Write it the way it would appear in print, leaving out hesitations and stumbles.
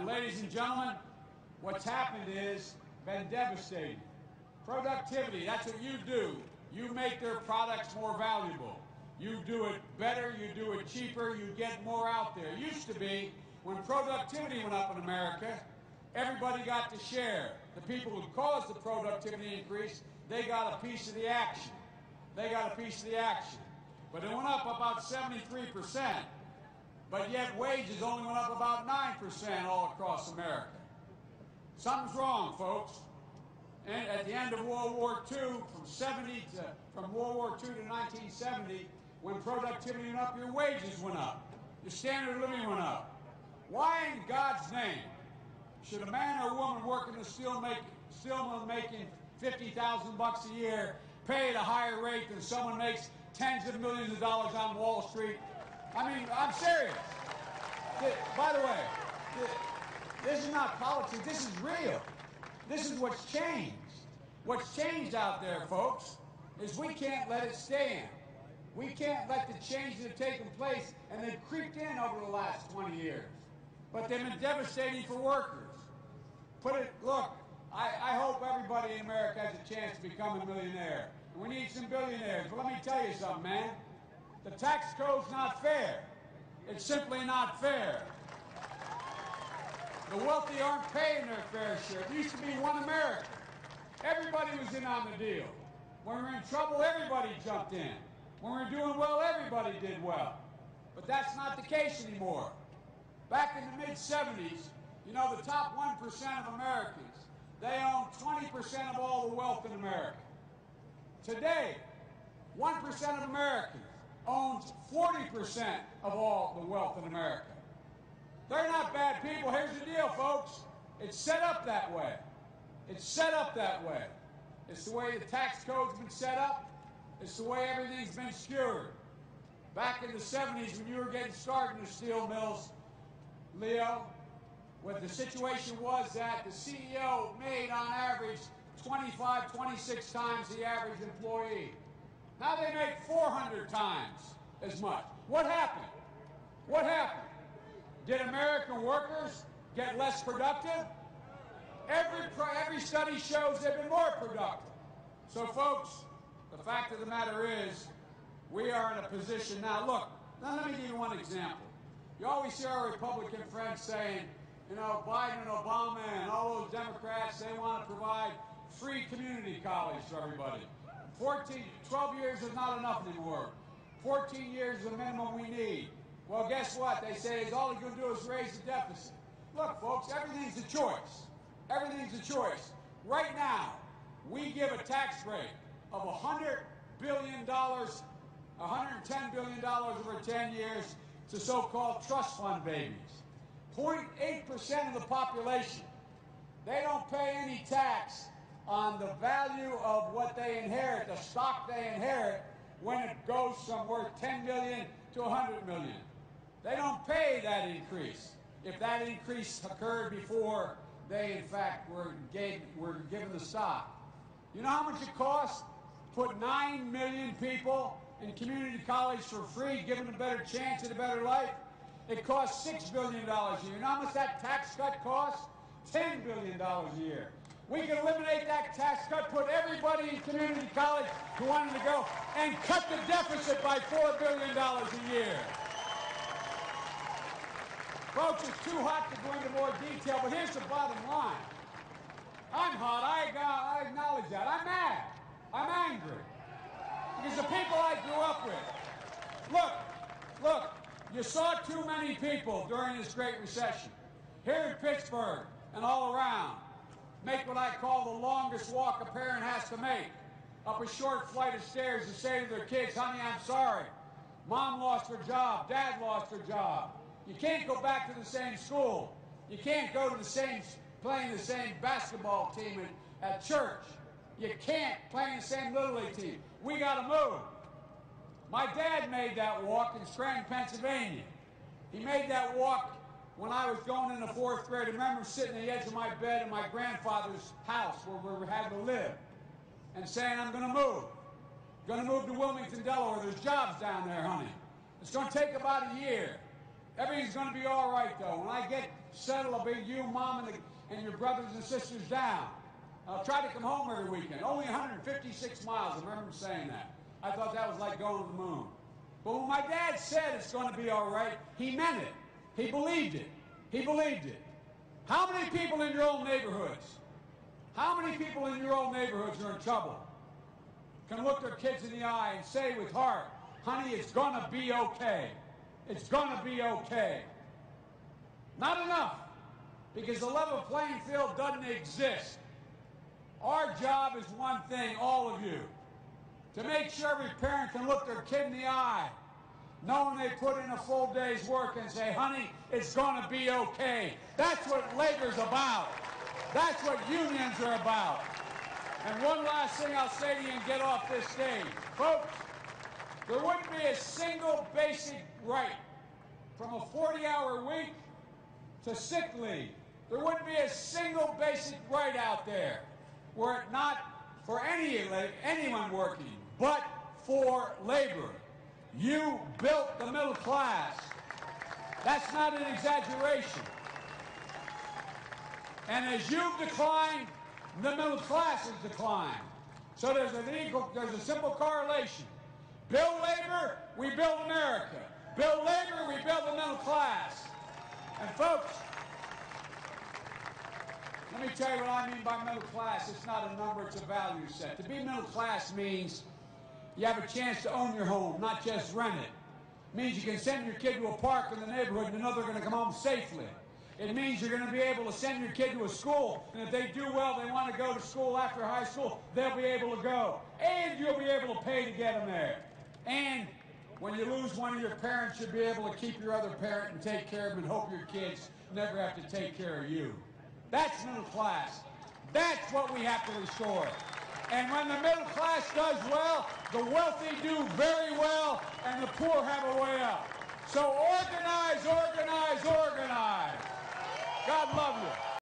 And ladies and gentlemen, what's happened is been devastating. Productivity, that's what you do. You make their products more valuable. You do it better, you do it cheaper, you get more out there. It used to be, when productivity went up in America, everybody got to share. The people who caused the productivity increase, they got a piece of the action. They got a piece of the action. But it went up about 73%. But yet wages only went up about 9% all across America. Something's wrong, folks. And at the end of World War II, from World War II to 1970, when productivity went up, your wages went up. Your standard of living went up. Why in God's name should a man or woman working in a steel mill making $50,000 a year pay at a higher rate than someone makes tens of millions of dollars on Wall Street? I mean, I'm serious. By the way, this is not politics. This is real. This is what's changed. What's changed out there, folks, is we can't let it stand. We can't let the changes that have taken place, and they've creeped in over the last 20 years. But they've been devastating for workers. Look, I hope everybody in America has a chance to become a millionaire. We need some billionaires. But let me tell you something, man. The tax code's not fair. It's simply not fair. The wealthy aren't paying their fair share. It used to be one America. Everybody was in on the deal. When we were in trouble, everybody jumped in. When we were doing well, everybody did well. But that's not the case anymore. Back in the mid-'70s, you know, the top 1% of Americans, they own 20% of all the wealth in America. Today, 1% of Americans owns 40% of all the wealth in America. They're not bad people. Here's the deal, folks. It's set up that way. It's set up that way. It's the way the tax code's been set up. It's the way everything's been skewered. Back in the 70s, when you were getting started in the steel mills, Leo, what the situation was that the CEO made, on average, 25, 26 times the average employee. Now they make 400 times as much. What happened? What happened? Did American workers get less productive? Every study shows they've been more productive. So, folks, the fact of the matter is, we are in a position now. Look, now let me give you one example. You always hear our Republican friends saying, you know, Biden and Obama and all those Democrats, they want to provide free community college for everybody. 12 years is not enough anymore. 14 years is the minimum we need. Well, guess what? They say all he's going to do is raise the deficit. Look, folks, everything's a choice. Everything's a choice. Right now, we give a tax rate of $100 billion, $110 billion over 10 years to so-called trust fund babies. 0.8% of the population. They don't pay any tax on the value of what they inherit, the stock they inherit, when it goes from worth $10 million to $100 million. They don't pay that increase if that increase occurred before they, in fact, were given the stock. You know how much it costs to put 9 million people in community college for free, give them a better chance at a better life? It costs $6 billion a year. You know how much that tax cut costs? $10 billion a year. We can eliminate that tax cut, put everybody in community college who wanted to go, and cut the deficit by $4 billion a year. Folks, it's too hot to go into more detail, but here's the bottom line. I'm hot. I acknowledge that. I'm mad. I'm angry. Because the people I grew up with. Look, you saw too many people during this Great Recession, here in Pittsburgh and all around, make what I call the longest walk a parent has to make, up a short flight of stairs to say to their kids, honey, I'm sorry. Mom lost her job. Dad lost her job. You can't go back to the same school. You can't go to playing the same basketball team at church. You can't play in the same Little League team. We got to move. My dad made that walk in Scranton, Pennsylvania. He made that walk when I was going into 4th grade. I remember sitting at the edge of my bed in my grandfather's house where we had to live and saying, I'm going to move. Going to move to Wilmington, Delaware. There's jobs down there, honey. It's going to take about a year. Everything's going to be all right, though. When I get settle a big you, mom, and your brothers and sisters down. I'll try to come home every weekend. Only 156 miles. I remember him saying that. I thought that was like going to the moon. But when my dad said it's going to be all right, he meant it. He believed it. He believed it. How many people in your own neighborhoods, how many people in your own neighborhoods are in trouble? Can look their kids in the eye and say with heart, honey, it's going to be okay. It's going to be okay. Not enough, because the level playing field doesn't exist. Our job is one thing, all of you, to make sure every parent can look their kid in the eye, knowing they put in a full day's work and say, honey, it's going to be okay. That's what labor's about. That's what unions are about. And one last thing I'll say to you and get off this stage. Folks, there wouldn't be a single basic right from a 40-hour week to sick leave. There wouldn't be a single basic right out there were it not for anyone working, but for labor. You built the middle class. That's not an exaggeration. And as you've declined, the middle class has declined. So there's a simple correlation. Build labor, we build America. Build labor, we build the middle class. And folks, let me tell you what I mean by middle class. It's not a number, it's a value set. To be middle class means you have a chance to own your home, not just rent it. It means you can send your kid to a park in the neighborhood and you know they're going to come home safely. It means you're going to be able to send your kid to a school, and if they do well, they want to go to school after high school, they'll be able to go. And you'll be able to pay to get them there. And when you lose one of your parents, you'll be able to keep your other parent and take care of them and hope your kids never have to take care of you. That's middle class. That's what we have to restore. And when the middle class does well, the wealthy do very well, and the poor have a way up. So organize, organize, organize. God love you.